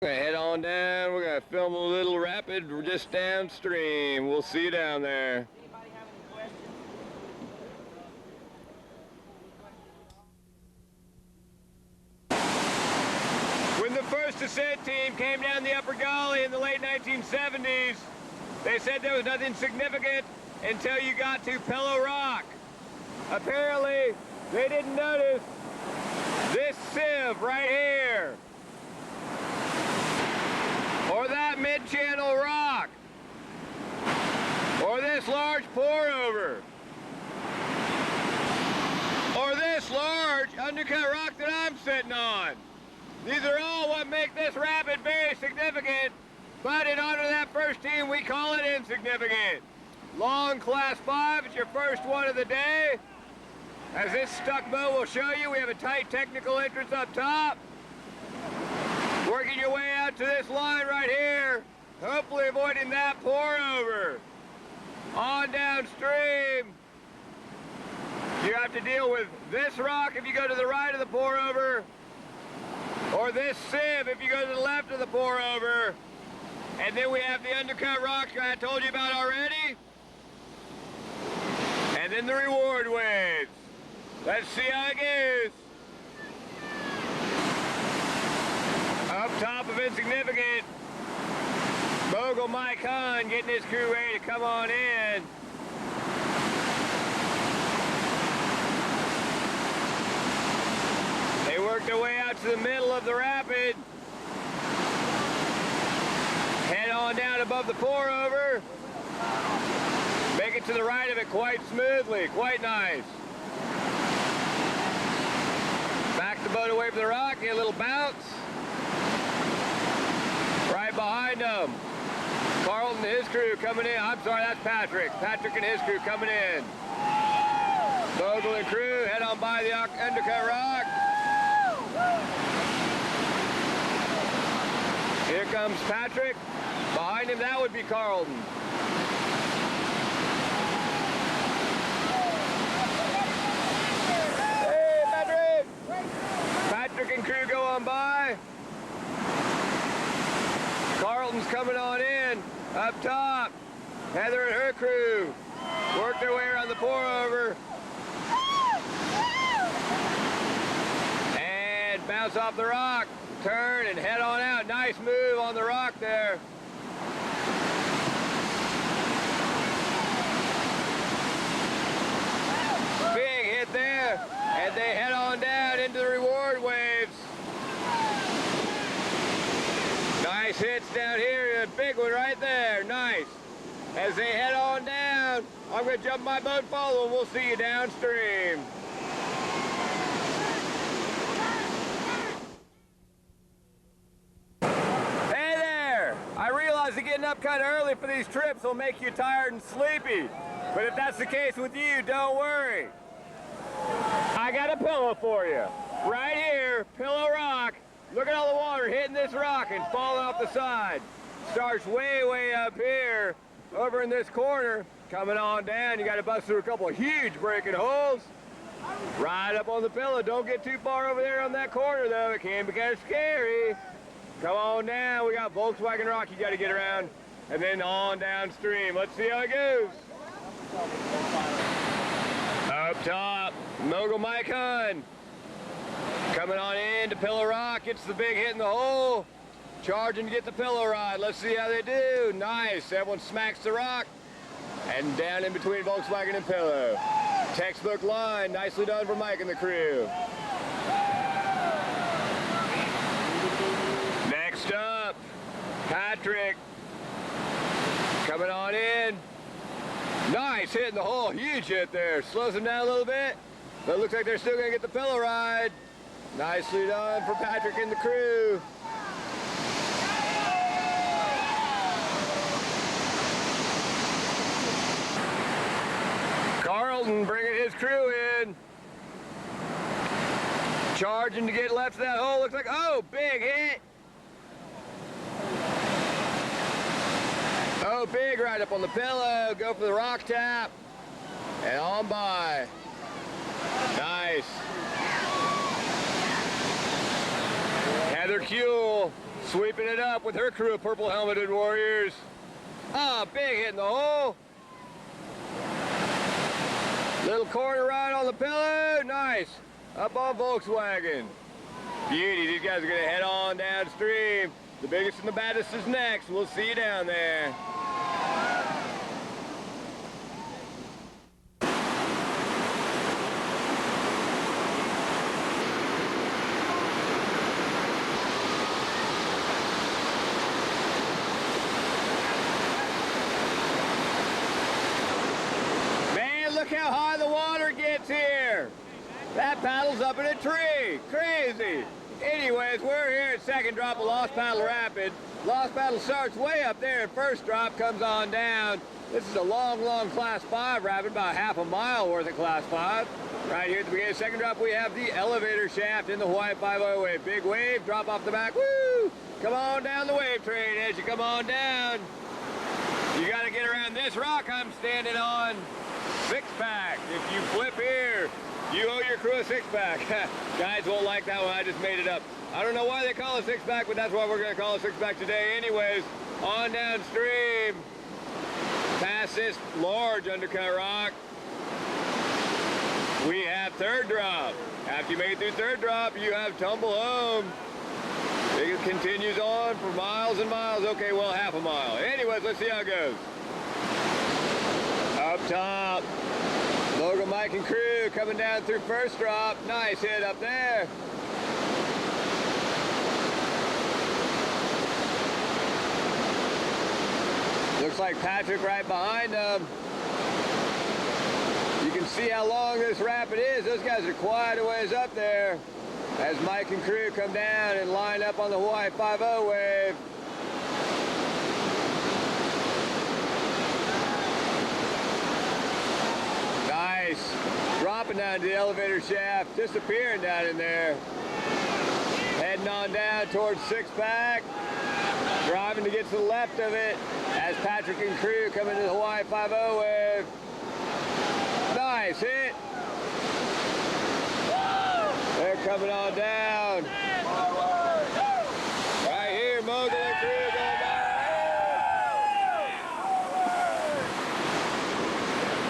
We're gonna head on down. We're gonna film a little rapid just downstream. We'll see you down there. Anybody have any questions? When the first ascent team came down the upper Gauley in the late 1970s, they said there was nothing significant until you got to Pillow Rock. Apparently, they didn't notice this sieve right here, or that mid-channel rock, or this large pour-over, or this large undercut rock that I'm sitting on. These are all what make this rapid very significant, but in honor of that first team, we call it insignificant. Long class 5, it's your first one of the day. As this stuck boat will show you, we have a tight technical entrance up top. Working your way out to this line right here, hopefully avoiding that pour over. On downstream, you have to deal with this rock if you go to the right of the pour over, or this sieve if you go to the left of the pour over. And then we have the undercut rocks I told you about already. And then the reward waves. Let's see how it goes. Up top of insignificant, Bogle Mike Hahn getting his crew ready to come on in. They work their way out to the middle of the rapid. Head on down above the pour over. Make it to the right of it quite smoothly, quite nice. Back the boat away from the rock, get a little bounce. Right behind them, Carlton and his crew coming in. I'm sorry, that's Patrick. Patrick and his crew coming in. Bogle and crew head on by the undercut rock. Here comes Patrick. Behind him, that would be Carlton. Hey, Patrick! Patrick and crew go on by. Carlton's coming on in. Up top, Heather and her crew work their way around the pour over. And bounce off the rock. Turn and head on out. Nice move on the rock there. Big hit there. And they head on down into the reward waves. Nice hits down here. A big one right there. Nice. As they head on down, I'm going to jump my boat and follow them. We'll see you downstream. I realize that getting up kind of early for these trips will make you tired and sleepy. But if that's the case with you, don't worry. I got a pillow for you. Right here, Pillow Rock. Look at all the water hitting this rock and falling off the side. Starts way up here, over in this corner. Coming on down, you got to bust through a couple of huge breaking holes. Right up on the pillow. Don't get too far over there on that corner, though. It can be kind of scary. Come on down, we got Volkswagen Rock you got to get around, and then on downstream. Let's see how it goes. Up top, Mogul Mike Hahn. Coming on in to Pillow Rock, gets the big hit in the hole. Charging to get the pillow rod. Let's see how they do. Nice, everyone smacks the rock. And down in between Volkswagen and Pillow. Textbook line, nicely done for Mike and the crew. Next up, Patrick coming on in. Nice hit in the hole, huge hit there. Slows them down a little bit, but it looks like they're still going to get the pillow ride. Nicely done for Patrick and the crew. Carlton bringing his crew in. Charging to get left of that hole. Looks like, oh, big hit. Oh, big right up on the pillow. Go for the rock tap. And on by. Nice. Heather Kuehl sweeping it up with her crew of purple helmeted warriors. Ah, big hit in the hole. Little corner ride on the pillow. Nice. Up on Volkswagen. Beauty. These guys are going to head on downstream. The biggest and the baddest is next. We'll see you down there. Look how high the water gets here. That paddle's up in a tree. Crazy. Anyways, we're here at second drop of Lost Paddle Rapid. Lost Paddle starts way up there and first drop comes on down. This is a long, long Class 5 rapid, about half a mile worth of Class 5. Right here at the beginning of second drop, we have the elevator shaft in the Hawaii 5-0 wave. Big wave, drop off the back. Woo! Come on down the wave train as you come on down. You got to get around this rock I'm standing on. Six-pack. If you flip here, you owe your crew a six-pack. Guys won't like that one. I just made it up. I don't know why they call it six-pack, but that's what we're going to call it six-pack today. Anyways, on downstream, past this large undercut rock, we have third drop. After you make it through third drop, you have tumble home. It continues on for miles and miles. Okay, well, half a mile. Anyways, let's see how it goes. Up top, Logan, Mike, and crew coming down through first drop. Nice hit up there. Looks like Patrick right behind them. You can see how long this rapid is. Those guys are quite a ways up there as Mike and crew come down and line up on the Hawaii 5-0 wave. Nice. Dropping down to the elevator shaft, disappearing down in there. Heading on down towards six-pack. Driving to get to the left of it as Patrick and crew come into the Hawaii 5-0 wave. Nice hit. They're coming on down. Right here, Mogul and crew going by.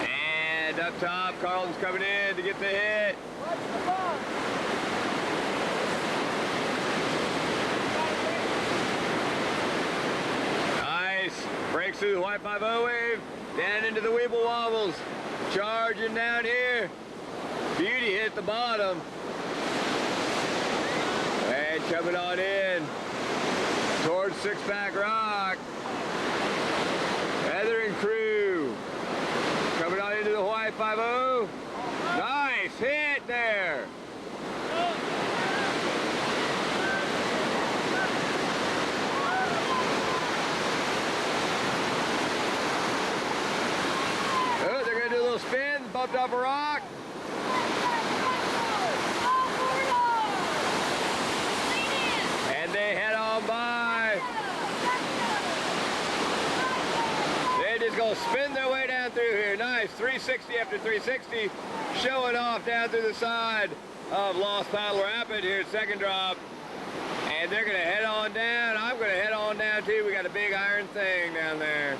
And up top, Carlton's coming in to get the hit. Nice. Breaks through the Hawaii 5-0 wave. Down into the Weeble Wobbles. Charging down here. Beauty hit the bottom. And coming on in towards six-pack rock. Heather and crew coming on into the Hawaii 5-0. Nice hit there. Oh, they're going to do a little spin, bumped off a rock. And they head on by. They're just going to spin their way down through here. Nice, 360 after 360, showing off down through the side of Lost Paddle Rapid here at second drop. And they're going to head on down. I'm going to head on down too. We got a big iron thing down there.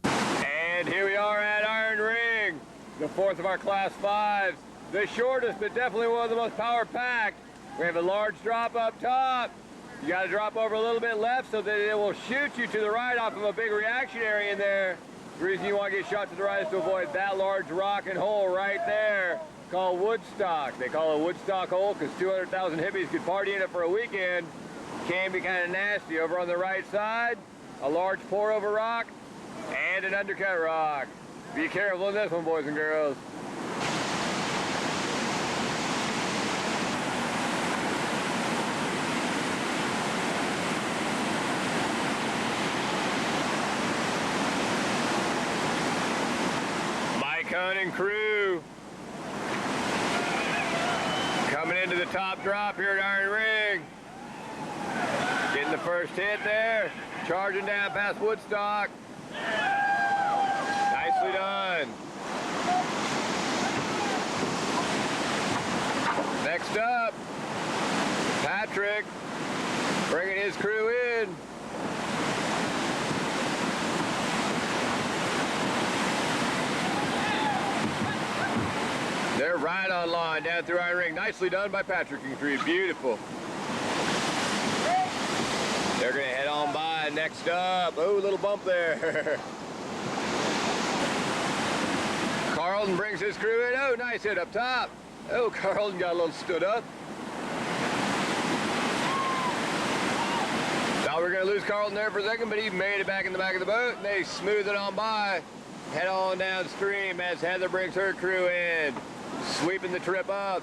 And here we are at Iron Ring, the fourth of our Class 5s. The shortest, but definitely one of the most power-packed. We have a large drop up top. You got to drop over a little bit left so that it will shoot you to the right off of a big reaction area in there. The reason you want to get shot to the right is to avoid that large rock and hole right there called Woodstock. They call it Woodstock hole because 200,000 hippies could party in it for a weekend. Can be kind of nasty. Over on the right side, a large pour-over rock and an undercut rock. Be careful in this one, boys and girls. And crew coming into the top drop here at Iron Ring. Getting the first hit there. Charging down past Woodstock. Nicely done. Next up, Patrick bringing his crew in. They're right on line down through Iron Ring. Nicely done by Patrick and crew. Beautiful. They're going to head on by. Next up, oh, little bump there. Carlton brings his crew in. Oh, nice hit up top. Oh, Carlton got a little stood up. Thought we were going to lose Carlton there for a second, but he made it back in the back of the boat, and they smooth it on by. Head on downstream as Heather brings her crew in, sweeping the trip up.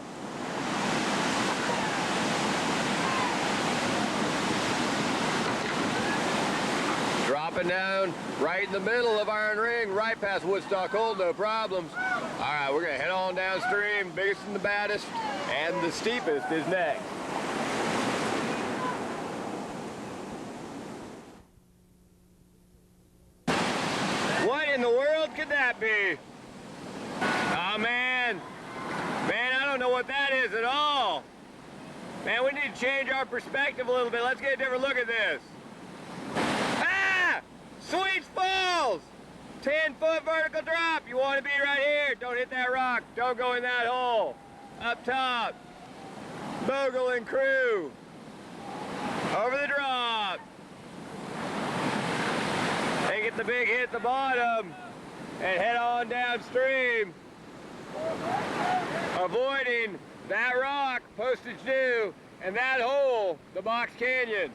Dropping down right in the middle of Iron Ring, right past Woodstock Old, no problems. All right, we're gonna head on downstream. Biggest and the baddest, and the steepest is next. What in the world could that be? Oh man, I don't know what that is at all. Man, we need to change our perspective a little bit. Let's get a different look at this. Sweet Falls! 10-foot vertical drop. You want to be right here. Don't hit that rock. Don't go in that hole. Up top. Bogle and crew. Over the drop. They get the big hit at the bottom and head on downstream. Avoiding that rock, postage due, and that hole, the Box Canyon.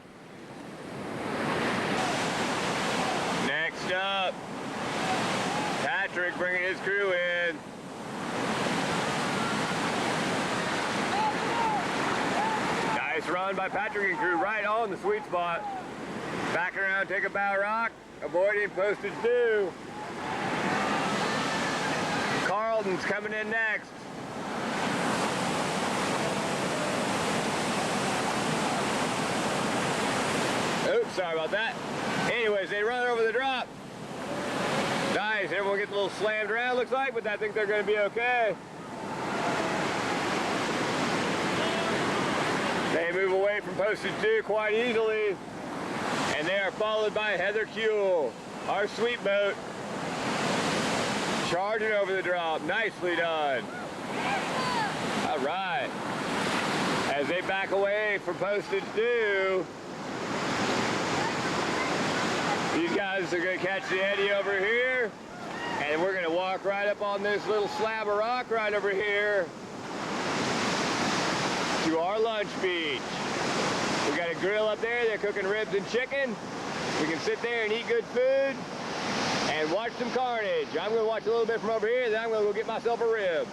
Next up, Patrick bringing his crew in. Nice run by Patrick and crew, right on the sweet spot. Back around, take a bow rock, avoiding postage due. Carlton's coming in next. Oops, sorry about that. Anyways, they run over the drop. Nice, everyone gets a little slammed around, looks like, but I think they're going to be okay. They move away from postage due quite easily, and they are followed by Heather Kuehl, our sweet boat, charging over the drop. Nicely done. All right. As they back away from postage due, these guys are going to catch the eddy over here, and we're going to walk right up on this little slab of rock right over here to our lunch beach. We got a grill up there. They're cooking ribs and chicken. We can sit there and eat good food and watch some carnage. I'm going to watch a little bit from over here, then I'm going to go get myself a rib.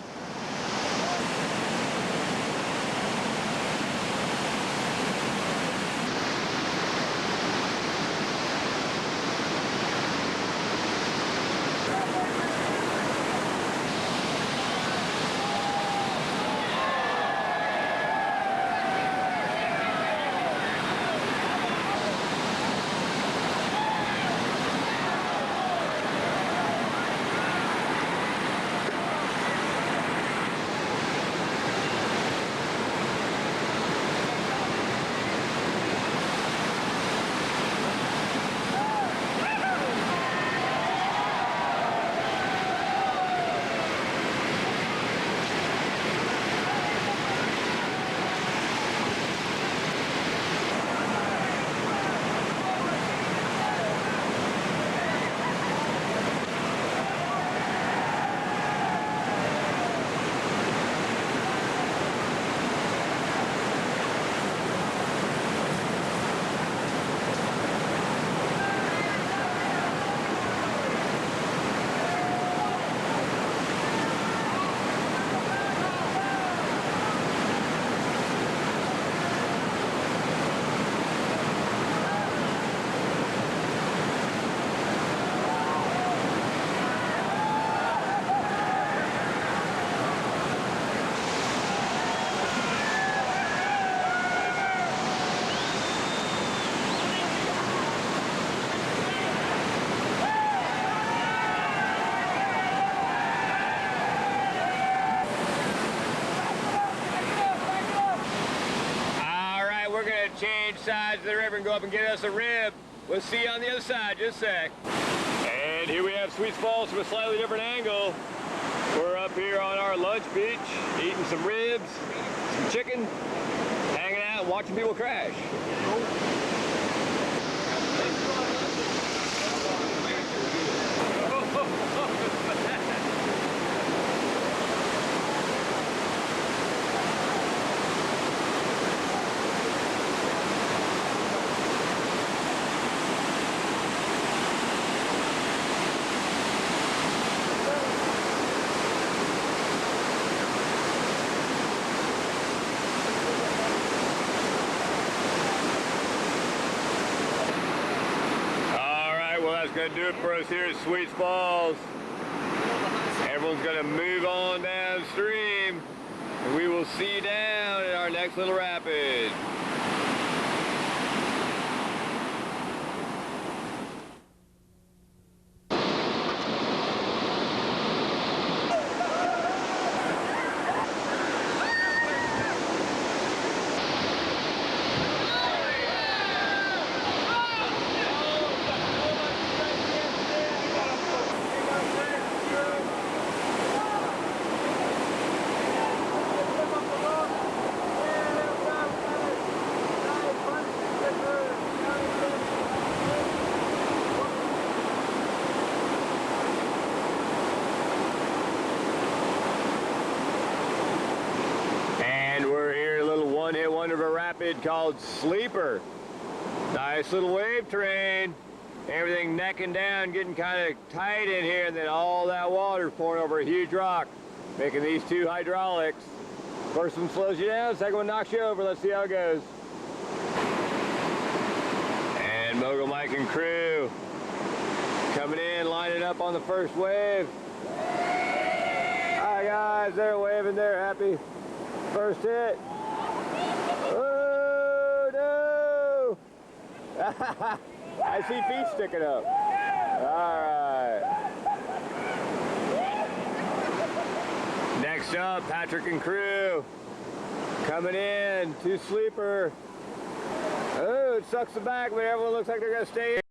to change sides of the river and go up and get us a rib. We'll see you on the other side, just a sec. And here we have Sweet Falls from a slightly different angle. We're up here on our lunch beach, eating some ribs, some chicken, hanging out and watching people crash. That's going to do it for us here at Sweet Falls. Everyone's going to move on downstream, and we will see you down in our next little rapid. Hit one of a rapid called Sleeper. Nice little wave terrain. Everything necking down, getting kind of tight in here, and then all that water pouring over a huge rock, making these two hydraulics. First one slows you down, second one knocks you over. Let's see how it goes. And Mogul Mike and crew coming in, lining up on the first wave. Hi guys, they're waving, they're happy. First hit. Oh no! I see feet sticking up. All right. Next up, Patrick and crew coming in to Sleeper. Oh, it sucks the back, but everyone looks like they're gonna stay in.